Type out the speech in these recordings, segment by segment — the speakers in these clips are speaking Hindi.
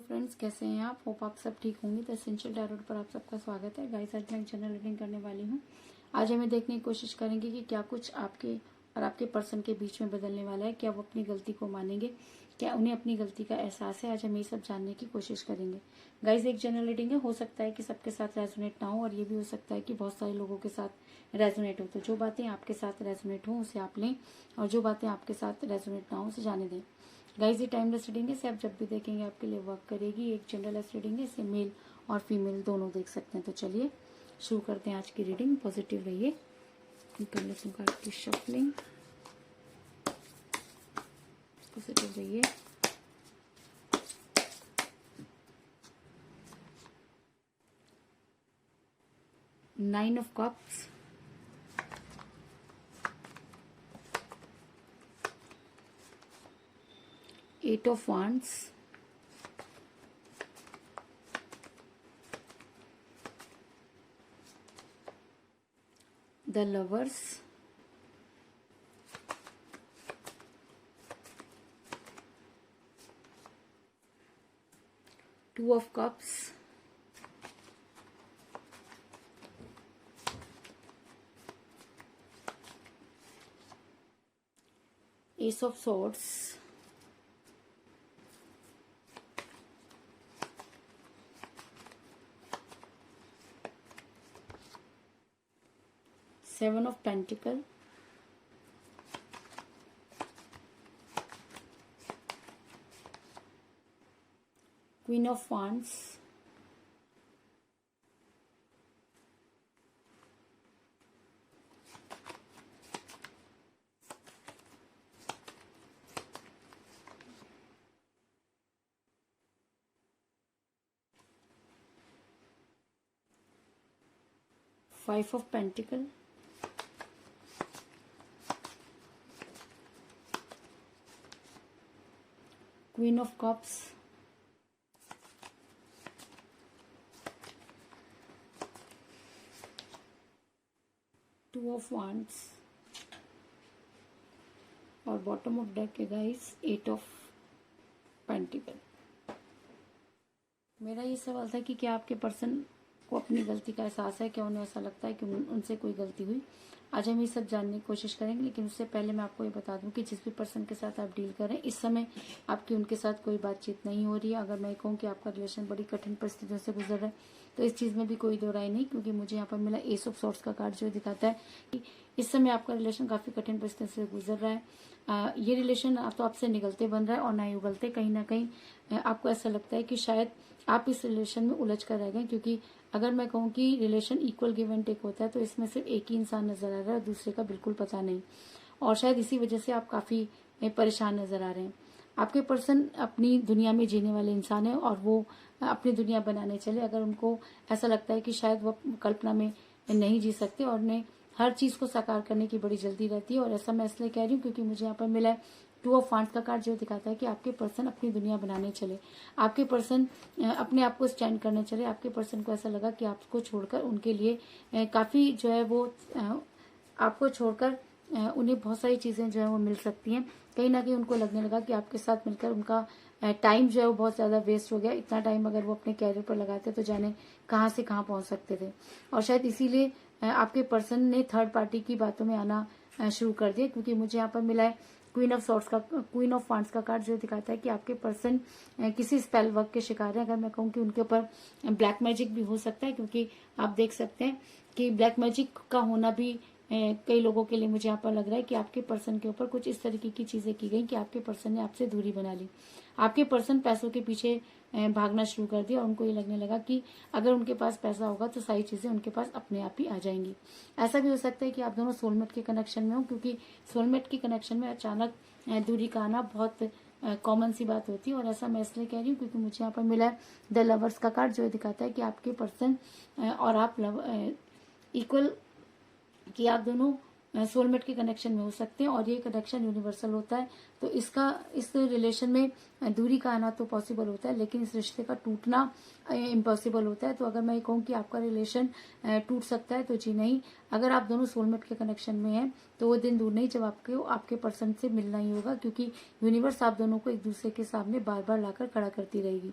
फ्रेंड्स, कैसे हैं आप? होप आप सब ठीक होंगे। द एसेंशियल टैरोट पर आप सबका स्वागत है। गाइस, आज मैं एक जनरल रीडिंग करने वाली हूँ। आज हमें देखने की कोशिश करेंगे कि क्या कुछ आपके और आपके पर्सन के बीच में बदलने वाला है। क्या वो अपनी गलती को मानेंगे? क्या उन्हें अपनी गलती का एहसास है? आज हम ये सब जानने की कोशिश करेंगे। गाइस, एक जनरल रीडिंग है। हो सकता है कि सबके साथ रेजोनेट ना हो, और ये भी हो सकता है कि बहुत सारे लोगों के साथ रेजोनेट हो। तो जो बातें आपके साथ रेजोनेट हो उसे आप लें, और जो बातें आपके साथ रेजोनेट ना हो उसे जाने दें। गाइस, ये टाइमलेस रीडिंग है। इसे आप जब भी देखेंगे आपके लिए वर्क करेगी। एक जनरल रीडिंग है। इसे मेल और फीमेल दोनों देख सकते हैं। तो चलिए शुरू करते हैं आज की रीडिंग। पॉजिटिव रहिए। कर लेते हैं कार्ड की शफलिंग। पॉजिटिव रहिए। Nine of cups, eight of wands, the lovers, two of cups, ace of swords, seven of pentacle, queen of wands, five of pentacle, queen of cups, two of wands, और बॉटम ऑफ डेक है गाइस एट ऑफ पेंटिकल। मेरा ये सवाल था कि क्या आपके पर्सन को अपनी गलती का एहसास है? क्या उन्हें ऐसा लगता है कि उनसे कोई गलती हुई? आज हम ये सब जानने की कोशिश करेंगे, लेकिन उससे पहले मैं आपको ये बता दूं कि जिस भी पर्सन के साथ आप डील करें, इस समय आपकी उनके साथ कोई बातचीत नहीं हो रही है। अगर मैं कहूँ कि आपका रिलेशन बड़ी कठिन परिस्थितियों से गुजर रहा है, तो इस चीज में भी कोई दो राय नहीं, क्योंकि मुझे यहाँ पर मिला एस ऑफ सॉर्ड्स का कार्ड, जो दिखाता है कि इस समय आपका रिलेशन काफी कठिन परिस्थिति से गुजर रहा है। ये रिलेशन तो आपसे निगलते बन रहा है और ना ही उगलते। कहीं ना कहीं आपको ऐसा लगता है कि शायद आप इस रिलेशन में उलझ कर रह गए, क्योंकि अगर मैं कहूँ कि relation equal give and take होता है, तो इसमें सिर्फ एक ही इंसान नजर आ रहा है और दूसरे का बिल्कुल पता नहीं, और शायद इसी वजह से आप काफी परेशान नजर आ रहे हैं। आपके पर्सन अपनी दुनिया में जीने वाले इंसान है, और वो अपनी दुनिया बनाने चले। अगर उनको ऐसा लगता है कि शायद वो कल्पना में नहीं जी सकते, और उन्हें हर चीज को साकार करने की बड़ी जल्दी रहती है। और ऐसा मैं इसलिए कह रही हूँ क्योंकि मुझे यहाँ पर मिला है टू ऑफ वांड्स का कार्ड, जो दिखाता है कि आपके पर्सन अपनी दुनिया बनाने चले। आपके पर्सन अपने आप को स्टैंड करने चले। आपके पर्सन को ऐसा लगा कि आपको छोड़कर उनके लिए काफी जो है वो आपको छोड़कर उन्हें बहुत सारी चीजें जो है वो मिल सकती हैं। कहीं ना कहीं उनको लगने लगा कि आपके साथ मिलकर उनका टाइम जो है वो बहुत ज्यादा वेस्ट हो गया। इतना टाइम अगर वो अपने कैरियर पर लगाते तो जाने कहाँ से कहाँ पहुंच सकते थे। और शायद इसीलिए आपके पर्सन ने थर्ड पार्टी की बातों में आना शुरू कर दिया, क्योंकि मुझे यहाँ पर मिला है क्वीन ऑफ वांड्स का कार्ड, जो दिखाता है कि आपके पर्सन किसी स्पेल वर्क के शिकार है। अगर मैं कहूँ कि उनके ऊपर ब्लैक मैजिक भी हो सकता है, क्योंकि आप देख सकते हैं कि ब्लैक मैजिक का होना भी कई लोगों के लिए मुझे यहाँ पर लग रहा है कि आपके पर्सन के ऊपर कुछ इस तरीके की चीजें की गई कि आपके पर्सन ने आपसे दूरी बना ली। आपके पर्सन पैसों के पीछे भागना शुरू कर दिया, और उनको ये लगने लगा कि अगर उनके पास पैसा होगा तो सारी चीजें उनके पास अपने आप ही आ जाएंगी। ऐसा भी हो सकता है कि आप दोनों सोलमेट के कनेक्शन में हो, क्योंकि सोलमेट के कनेक्शन में अचानक दूरी का आना बहुत कॉमन सी बात होती है। और ऐसा मैं इसलिए कह रही हूँ क्योंकि मुझे यहाँ पर मिला है द लवर्स का कार्ड, जो दिखाता है कि आपके पर्सन और आप इक्वल, कि आप दोनों सोलमेट के कनेक्शन में हो सकते हैं, और ये कनेक्शन यूनिवर्सल होता है। तो इस रिलेशन में दूरी का आना तो पॉसिबल होता है, लेकिन इस रिश्ते का टूटना इम्पॉसिबल होता है। तो अगर मैं कहूँ कि आपका रिलेशन टूट सकता है तो जी नहीं। अगर आप दोनों सोलमेट के कनेक्शन में हैं तो वो दिन दूर नहीं जब आपके पर्सन से मिलना ही होगा, क्योंकि यूनिवर्स आप दोनों को एक दूसरे के सामने बार बार लाकर खड़ा करती रहेगी।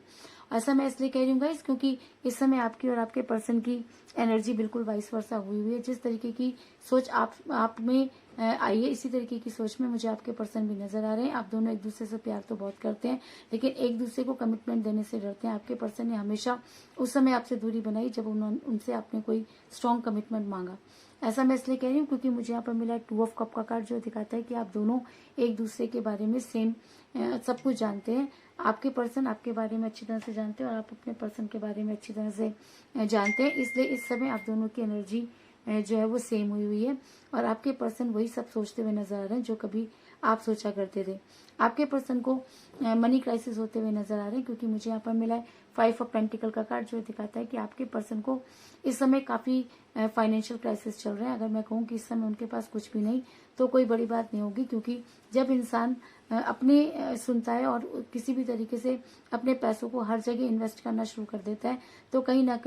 ऐसा मैं इसलिए कह रही हूँ गाइस, क्योंकि इस समय आपकी और आपके पर्सन की एनर्जी बिल्कुल वाइस वर्सा हुई हुई है। जिस तरीके की सोच आप में आई है, इसी तरीके की सोच में मुझे आपके पर्सन भी नजर आ रहे हैं। आप दोनों एक दूसरे से प्यार तो बहुत करते हैं, लेकिन एक दूसरे को कमिटमेंट देने से डरते हैं। आपके पर्सन ने हमेशा उस समय आपसे दूरी बनाई जब उनसे आपने कोई स्ट्रॉन्ग कमिटमेंट मांगा। ऐसा मैं इसलिए कह रही हूँ क्योंकि मुझे यहाँ पर मिला 2 ऑफ कप का कार्ड, जो दिखाता है कि आप दोनों एक दूसरे के बारे में सेम सब कुछ जानते हैं। आपके पर्सन आपके बारे में अच्छी तरह से जानते हैं और आप अपने पर्सन के बारे में अच्छी तरह से जानते हैं। इसलिए इस समय आप दोनों की एनर्जी जो है वो सेम हुई हुई है और आपके पर्सन वही सब सोचते हुए नजर आ रहे हैं जो कभी आप सोचा करते थे। आपके पर्सन को मनी क्राइसिस होते हुए नजर आ रहे हैं, क्योंकि मुझे यहाँ पर मिला है 5 ऑफ पेंटिकल का कार्ड, जो दिखाता है कि आपके पर्सन को इस समय काफी फाइनेंशियल क्राइसिस चल रहे हैं। अगर मैं कहूँ कि इस समय उनके पास कुछ भी नहीं तो कोई बड़ी बात नहीं होगी, क्योंकि जब इंसान अपने सुनता है और किसी भी तरीके से अपने पैसों को हर जगह इन्वेस्ट करना शुरू कर देता है तो कहीं ना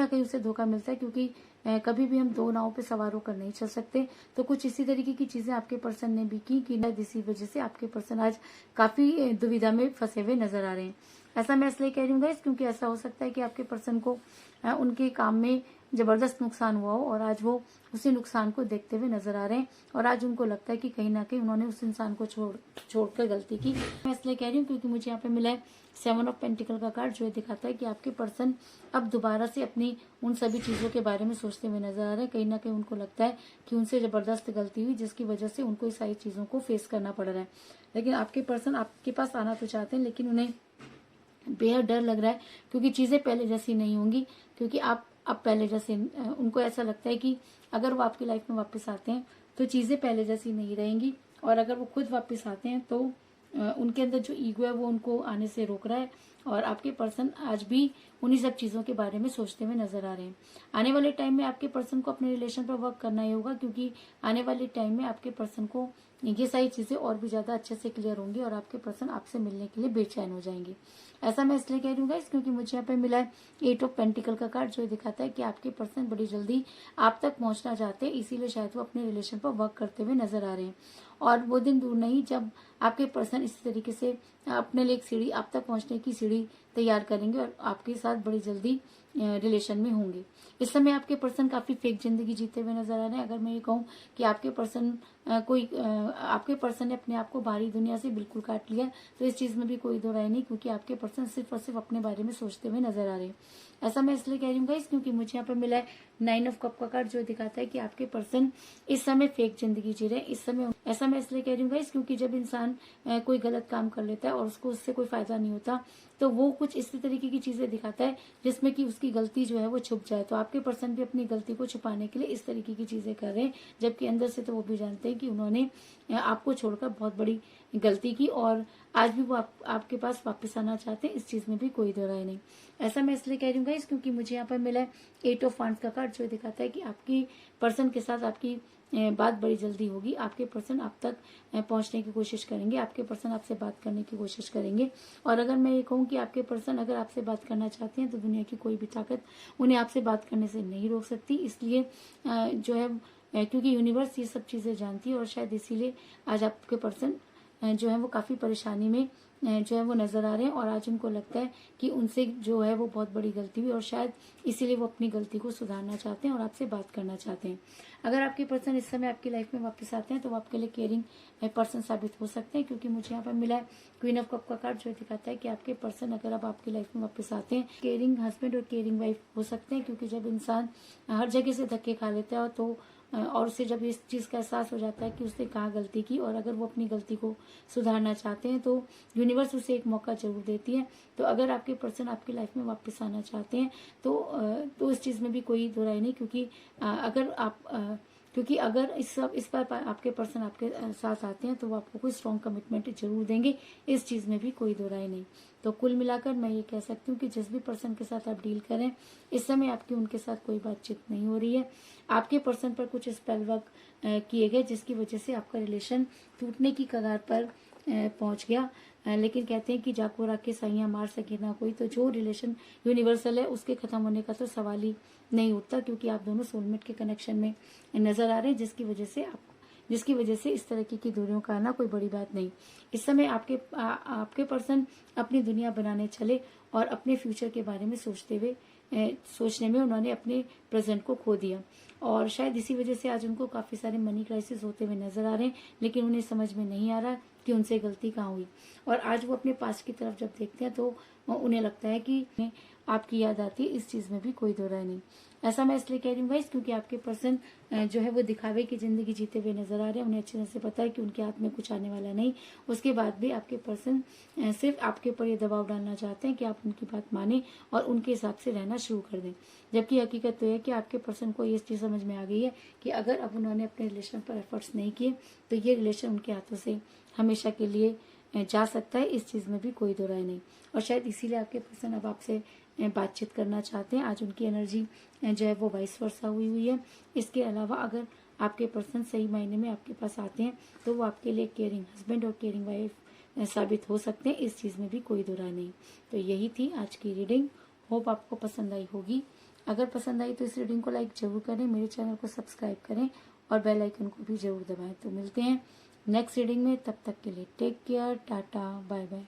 कहीं उसे धोखा मिलता है, क्योंकि कभी भी हम 2 नाव पे सवार होकर नहीं चल सकते। तो कुछ इसी तरीके की चीजें आपके पर्सन ने भी की कि इसी वजह से आपके पर्सन आज काफी दुविधा में फंसे हुए नजर आ रहे हैं। ऐसा मैं इसलिए कह रही हूँ गाइस, क्योंकि ऐसा हो सकता है कि आपके पर्सन को उनके काम में जबरदस्त नुकसान हुआ हो और आज वो उसी नुकसान को देखते हुए नजर आ रहे हैं और आज उनको लगता है कि कहीं ना कहीं उन्होंने उस इंसान को छोड़कर गलती की। मैं इसलिए कह रही हूँ क्योंकि मुझे यहाँ पे मिला है 7 ऑफ पेंटिकल का कार्ड, जो दिखाता है कि आपके पर्सन अब दोबारा से अपनी उन सभी चीजों के बारे में सोचते हुए नजर आ रहे हैं। कहीं ना कहीं उनको लगता है कि उनसे जबरदस्त गलती हुई, जिसकी वजह से उनको इस सारी चीजों को फेस करना पड़ रहा है। लेकिन आपके पर्सन आपके पास आना तो चाहते हैं, लेकिन उन्हें बेहद डर लग रहा है, क्योंकि चीजें पहले जैसी नहीं होंगी। क्योंकि आप अब पहले जैसे उनको ऐसा लगता है कि अगर वो आपकी लाइफ में वापस आते हैं तो चीजें पहले जैसी नहीं रहेंगी, और अगर वो खुद वापस आते हैं तो उनके अंदर जो ईगो है वो उनको आने से रोक रहा है और आपके पर्सन आज भी उन्हीं सब चीजों के बारे में सोचते हुए नजर आ रहे हैं। आने वाले टाइम में आपके पर्सन को अपने रिलेशन पर वर्क करना ही होगा, क्योंकि आने वाले टाइम में आपके पर्सन को ये सारी चीजें और भी ज्यादा अच्छे से क्लियर होंगी और आपके पर्सन आपसे मिलने के लिए बेचैन हो जाएंगे। ऐसा मैं इसलिए कह रही हूँ गाइस, क्योंकि मुझे यहाँ पे मिला है 8 ऑफ पेंटिकल का कार्ड, जो दिखाता है कि आपके पर्सन बड़ी जल्दी आप तक पहुंचना चाहते हैं, इसीलिए शायद वो अपने रिलेशन पर वर्क करते हुए नजर आ रहे हैं। और वो दिन दूर नहीं जब आपके पर्सन इसी तरीके से अपने लिए एक सीढ़ी आप तक पहुंचने की सीढ़ी तैयार करेंगे और आपके साथ बड़ी जल्दी रिलेशन में होंगे। इस समय आपके पर्सन काफी फेक जिंदगी जीते हुए नजर आ रहे हैं। अगर मैं ये कहूँ कि आपके पर्सन आपके पर्सन ने अपने आप को बाहरी दुनिया से बिल्कुल काट लिया, तो इस चीज में भी कोई दो राय नहीं, क्योंकि आपके पर्सन सिर्फ और सिर्फ अपने बारे में सोचते हुए नजर आ रहे हैं। ऐसा मैं इसलिए कह रही हूँ गाइस, क्योंकि मुझे यहाँ पे मिला है 9 ऑफ कप का कार्ड, जो दिखाता है कि आपके पर्सन इस समय फेक जिंदगी जी रहे हैं। इस समय ऐसा मैं इसलिए कह रही हूँ गाइस, क्योंकि जब इंसान कोई गलत काम कर लेता है और उसको उससे कोई फायदा नहीं होता तो वो कुछ इसी तरीके की चीजें दिखाता है जिसमें कि उसकी गलती जो है वो छुप जाए। तो आपके पर्सन भी अपनी गलती को छुपाने के लिए इस तरीके की चीजें कर रहे हैं, जबकि अंदर से तो वो भी जानते हैं कि उन्होंने आपको छोड़कर बहुत बड़ी गलती की और आज भी वो आपके पास वापस आना चाहते हैं। इस चीज में भी कोई दो राय नहीं। ऐसा मैं इसलिए कह रही हूँ गाइस, क्योंकि मुझे यहाँ पर मिला है 8 ऑफ वांड्स का कार्ड, जो दिखाता है कि आपकी पर्सन के साथ आपकी बात बड़ी जल्दी होगी। आपके पर्सन आप तक पहुंचने की कोशिश करेंगे, आपके पर्सन आपसे बात करने की कोशिश करेंगे। और अगर मैं ये कहूँ कि आपके पर्सन अगर आपसे बात करना चाहते हैं तो दुनिया की कोई भी ताकत उन्हें आपसे बात करने से नहीं रोक सकती। इसलिए जो है क्योंकि यूनिवर्स ये सब चीजें जानती है और शायद इसीलिए आज आपके पर्सन जो है वो काफी परेशानी में जो है वो नजर आ रहे हैं और आज उनको लगता है कि उनसे जो है वो बहुत बड़ी गलती हुई और शायद इसीलिए वो अपनी गलती को सुधारना चाहते हैं और आपसे बात करना चाहते हैं। अगर आपके पर्सन इस समय आपकी लाइफ में वापस आते हैं तो वो आपके लिए केयरिंग पर्सन साबित हो सकते हैं, क्योंकि मुझे यहाँ पर मिला है क्वीन ऑफ कप का कार्ड, जो दिखाता है कि आपके पर्सन अगर अब आपकी लाइफ में वापस आते हैं केयरिंग हस्बैंड और केयरिंग वाइफ हो सकते हैं। क्योंकि जब इंसान हर जगह से धक्के खा लेता है तो और उसे जब इस चीज का एहसास हो जाता है कि उसने कहाँ गलती की और अगर वो अपनी गलती को सुधारना चाहते हैं तो यूनिवर्स उसे एक मौका जरूर देती है। तो अगर आपके पर्सन आपकी लाइफ में वापस आना चाहते हैं तो इस चीज में भी कोई दो राय नहीं, क्योंकि अगर आप क्योंकि अगर इस पर आपके पर्सन आपके साथ आते हैं तो वो आपको कोई स्ट्रॉन्ग कमिटमेंट जरूर देंगे, इस चीज में भी कोई दो राय नहीं। तो कुल मिलाकर मैं ये कह सकती हूँ कि जिस भी पर्सन के साथ आप डील करें, इस समय आपकी उनके साथ कोई बातचीत नहीं हो रही है। आपके पर्सन पर कुछ स्पेल वर्क किए गए जिसकी वजह से आपका रिलेशन टूटने की कगार पर पहुंच गया। लेकिन कहते हैं कि जाको राके साइयां मार सके ना कोई, तो जो रिलेशन यूनिवर्सल है उसके खत्म होने का तो सवाल ही नहीं उठता, क्योंकि आप दोनों सोलमेट के कनेक्शन में नजर आ रहे हैं, जिसकी वजह से इस तरह की दूरियों का आना कोई बड़ी बात नहीं। इस समय आपके पर्सन अपनी दुनिया बनाने चले और अपने फ्यूचर के बारे में सोचने में उन्होंने अपने प्रेजेंट को खो दिया, और शायद इसी वजह से आज उनको काफी सारे मनी क्राइसिस होते हुए नजर आ रहे हैं, लेकिन उन्हें समझ में नहीं आ रहा कि उनसे गलती कहाँ हुई। और आज वो अपने पास्ट की तरफ जब देखते हैं तो उन्हें लगता है कि आपकी याद आती है, इस चीज में भी कोई दो राय नहीं। ऐसा मैं इसलिए कह रही हूँ गाइस, क्योंकि आपके पर्सन जो है वो दिखावे की जिंदगी जीते हुए नजर आ रहे हैं। उन्हें अच्छी तरह से पता है कि उनके हाथ में कुछ आने वाला नहीं, उसके बाद भी आपके पर्सन सिर्फ आपके ऊपर ये दबाव डालना चाहते हैं कि आप उनकी बात माने और उनके हिसाब से रहना शुरू कर दें। जबकि हकीकत तो है कि आपके पर्सन को ये चीज समझ में आ गई है कि अगर अब उन्होंने अपने रिलेशन पर एफर्ट्स नहीं किए तो ये रिलेशन उनके हाथों से हमेशा के लिए जा सकता है, इस चीज में भी कोई दो राय नहीं। और शायद इसीलिए आपके पर्सन अब आपसे बातचीत करना चाहते हैं। आज उनकी एनर्जी जो है वो वाइस वर्सा हुई है। इसके अलावा अगर आपके पर्सन सही मायने में आपके पास आते हैं तो वो आपके लिए केयरिंग हस्बैंड और केयरिंग वाइफ साबित हो सकते हैं, इस चीज में भी कोई दो राय नहीं। तो यही थी आज की रीडिंग, होप आपको पसंद आई होगी। अगर पसंद आई तो इस रीडिंग को लाइक जरूर करें, मेरे चैनल को सब्सक्राइब करें और बेल आइकन को भी जरूर दबाएं। तो मिलते हैं नेक्स्ट रीडिंग में, तब तक के लिए take care, tata, bye bye.